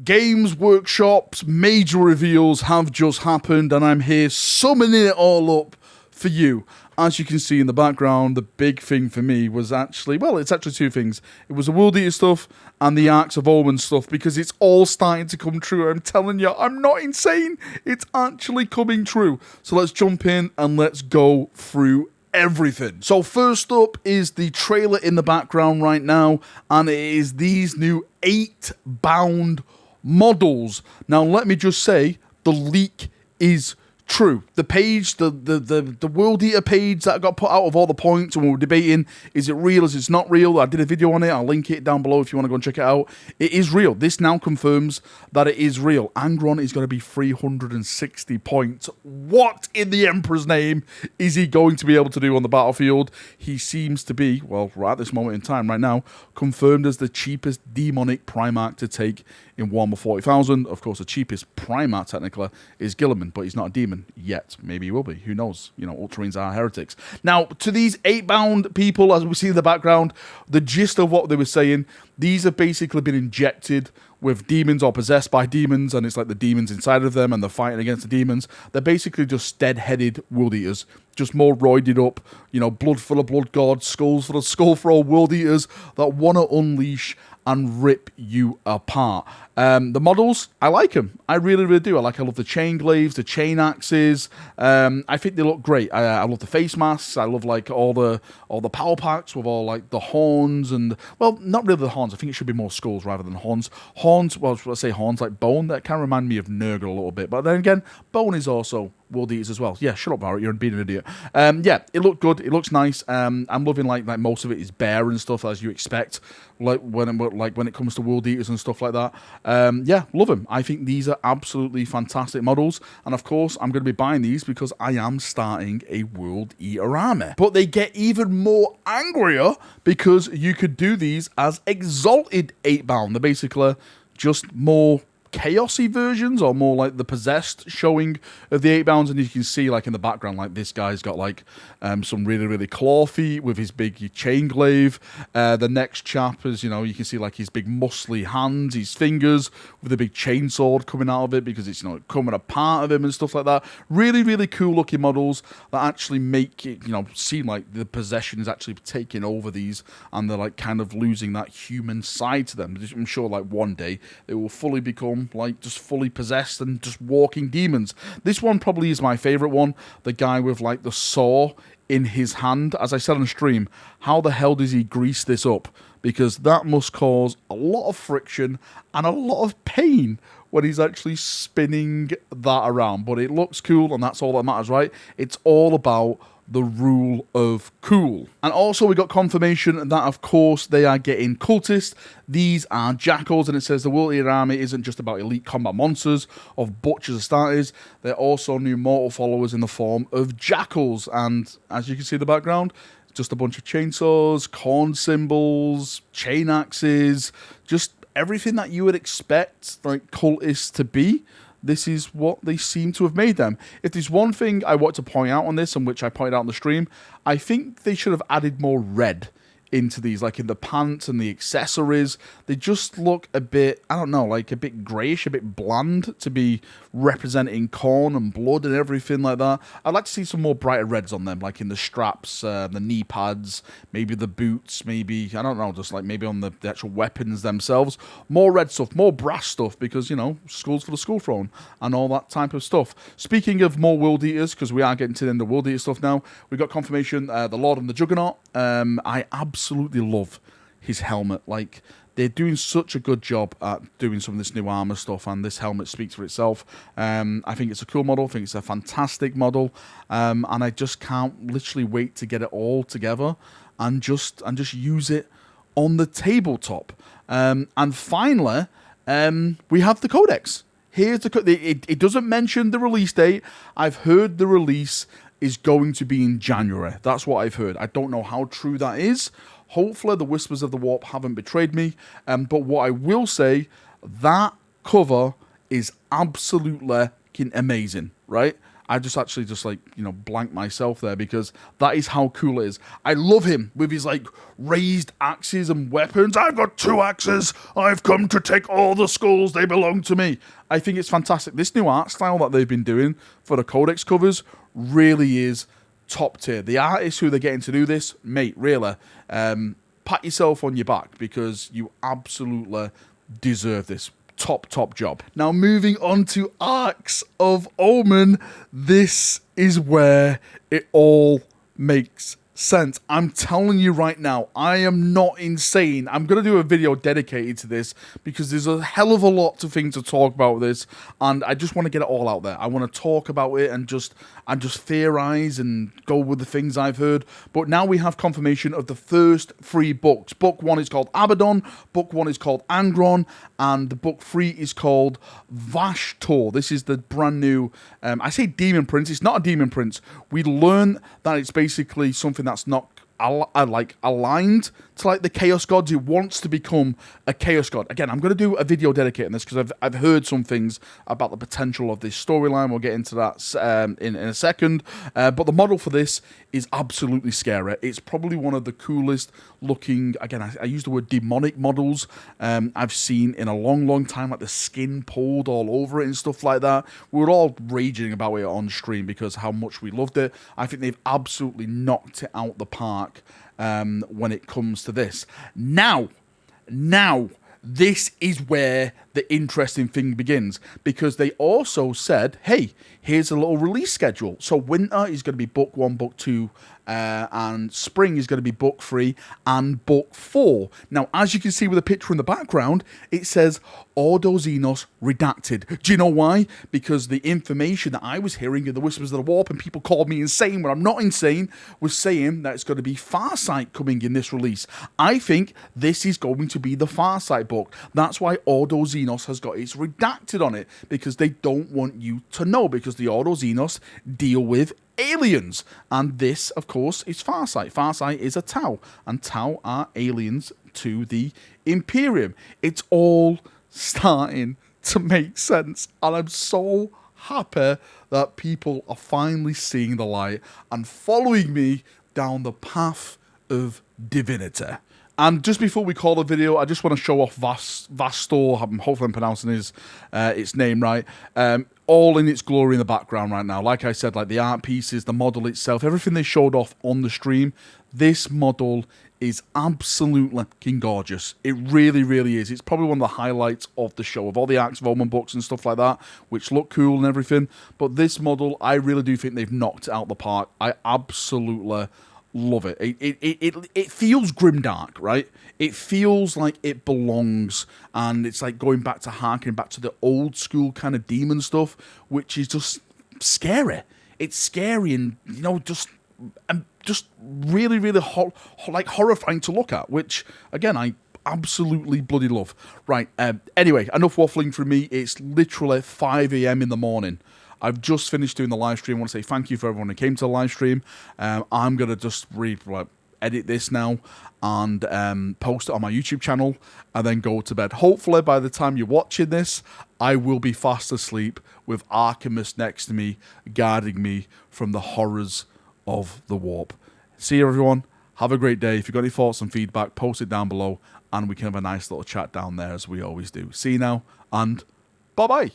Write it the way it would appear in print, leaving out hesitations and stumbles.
Games Workshop's major reveals have just happened, and I'm here summoning it all up for you. As you can see in the background, the big thing for me was actually, well, it's actually two things. It was the World Eater stuff and the Ark of Omens stuff, because it's all starting to come true. I'm telling you, I'm not insane. It's actually coming true. So let's jump in and let's go through everything. So first up is the trailer in the background right now, and it is these new 8-bound models. Now, let me just say, the leak is true. The page, the World Eater page that got put out of all the points, and we were debating, is it real, is it not real? I did a video on it. I'll link it down below if you want to go and check it out. It is real. This now confirms that it is real. Angron is going to be 360 points. What in the Emperor's name is he going to be able to do on the battlefield? He seems to be, well, right at this moment in time, right now, confirmed as the cheapest demonic Primarch to take in Warhammer 40,000. Of course, the cheapest Primarch, technically, is Guilliman, but he's not a demon yet. Maybe he will be. Who knows? You know, Ultramarines are heretics. Now, to these 8-bound people, as we see in the background, the gist of what they were saying, these have basically been injected with demons or possessed by demons, and it's like the demons inside of them, and they're fighting against the demons. They're basically just dead-headed World Eaters, just more roided up, you know, blood full of blood gods, skulls full of skull for all World Eaters that want to unleash and rip you apart. The models, I like them. I really, really do. I love the chain glaives, the chain axes. I think they look great. I love the face masks. I love like all the power packs with all like the horns and, well, not really the horns. I think it should be more skulls rather than horns. Horns, well, let's say horns like bone. That can remind me of Nurgle a little bit. But then again, bone is also World Eaters as well. Yeah, shut up, Barrett. You're being an idiot. Yeah, it looked good. It looks nice. I'm loving like most of it is bear and stuff, as you expect. Like when it comes to World Eaters and stuff like that. Yeah, love them. I think these are absolutely fantastic models, and of course I'm going to be buying these because I am starting a World Eater army. But they get even more angrier because you could do these as exalted 8-bound. They're basically just more chaosy versions, or more like the possessed showing of the 8-bounds, and you can see like in the background, like this guy's got like some really, really claw feet with his big chain glaive. The next chap is, you know, you can see like his big muscly hands, his fingers with a big chainsword coming out of it because it's, you know, coming apart of him and stuff like that. Really, really cool looking models that actually make it, you know, seem like the possession is actually taking over these, and they're like kind of losing that human side to them. I'm sure like one day they will fully become like just fully possessed and just walking demons. This one probably is my favorite one. The guy with like the saw in his hand. As I said on stream, how the hell does he grease this up? Because that must cause a lot of friction and a lot of pain when he's actually spinning that around. But it looks cool, and that's all that matters, right? It's all about the rule of cool. And also we got confirmation that, of course, they are getting Cultist. These are jackals, and it says the World Eater army isn't just about elite combat monsters of butchers and starters. They're also new mortal followers in the form of jackals. And as you can see in the background, just a bunch of chainsaws, corn symbols, chain axes, just everything that you would expect like cultists to be. This is what they seem to have made them. If there's one thing I want to point out on this, and which I pointed out on the stream, I think they should have added more red into these, like in the pants and the accessories. They just look a bit, I don't know, like a bit greyish, a bit bland to be representing corn and blood and everything like that. I'd like to see some more brighter reds on them, like in the straps, the knee pads, maybe the boots, maybe, I don't know, just like maybe on the actual weapons themselves. More red stuff, more brass stuff, because, you know, skulls for the skull throne and all that type of stuff. Speaking of more World Eaters, because we are getting to the end of World Eater stuff now, we got confirmation, the Lord and the Juggernaut. I absolutely love his helmet. Like, they're doing such a good job at doing some of this new armor stuff, and this helmet speaks for itself. I think it's a cool model. I think it's a fantastic model, and I just can't literally wait to get it all together and just use it on the tabletop. And finally, we have the Codex. Here's the it doesn't mention the release date. I've heard the release is going to be in January. That's what I've heard. I don't know how true that is. Hopefully the whispers of the warp haven't betrayed me. But what I will say, that cover is absolutely amazing, right? I just actually just like, you know, blanked myself there because that is how cool it is. I love him with his like raised axes and weapons. I've got 2 axes. I've come to take all the skulls. They belong to me. I think it's fantastic. This new art style that they've been doing for the Codex covers really is top tier. The artists who they're getting to do this, mate, really, pat yourself on your back because you absolutely deserve this. Top job. Now moving on to Arks of Omen, this is where it all makes sense. I'm telling you right now, I am not insane. I'm going to do a video dedicated to this because there's a hell of a lot of things to talk about with this, and I just want to get it all out there. I want to talk about it and just theorize and go with the things I've heard. But now we have confirmation of the first 3 books. Book 1 is called Abaddon, book 1 is called Angron, and the book 3 is called Vashtor. This is the brand new, I say demon prince, it's not a demon prince. We learn that it's basically something that's not like aligned to like the chaos gods. It wants to become a chaos god. Again, I'm going to do a video dedicating this because I've heard some things about the potential of this storyline. We'll get into that in a second. But the model for this is absolutely scary. It's probably one of the coolest looking, again, I use the word demonic models I've seen in a long time, like the skin pulled all over it and stuff like that. We were all raging about it on stream because how much we loved it. I think they've absolutely knocked it out the park when it comes to this. Now, this is where the interesting thing begins, because they also said, hey, here's a little release schedule. So winter is going to be book 1, book 2, and spring is going to be book 3 and book 4. Now, as you can see with the picture in the background, it says Ordo Xenos redacted. Do you know why? Because the information that I was hearing in the Whispers of the Warp, and people called me insane when I'm not insane, was saying that it's going to be Farsight coming in this release. I think this is going to be the Farsight book. That's why Ordo Xenos has got its redacted on it, because they don't want you to know, because the Ordo Xenos deal with aliens, and this, of course, is Farsight. Farsight is a Tau, and Tau are aliens to the Imperium. It's all starting to make sense, and I'm so happy that people are finally seeing the light and following me down the path of divinity. And just before we call the video, I just want to show off Vashtor. Hopefully I'm pronouncing its name right. All in its glory in the background right now. Like I said, like the art pieces, the model itself, everything they showed off on the stream, this model is absolutely fucking gorgeous. It really, really is. It's probably one of the highlights of the show, of all the Arks of Omen books and stuff like that, which look cool and everything. But this model, I really do think they've knocked it out the park. I absolutely love it. It feels grimdark, right? It feels like it belongs, and it's like going back to harking back to the old school kind of demon stuff, which is just scary. It's scary and, you know, just really, really like horrifying to look at, which, again, I absolutely bloody love. Right, anyway, enough waffling from me. It's literally 5 a.m. in the morning. I've just finished doing the live stream. I want to say thank you for everyone who came to the live stream. I'm going to just edit this now and post it on my YouTube channel and then go to bed. Hopefully, by the time you're watching this, I will be fast asleep with Archimus next to me, guarding me from the horrors of the warp. See you, everyone. Have a great day. If you've got any thoughts and feedback, post it down below, and we can have a nice little chat down there as we always do. See you now, and bye-bye.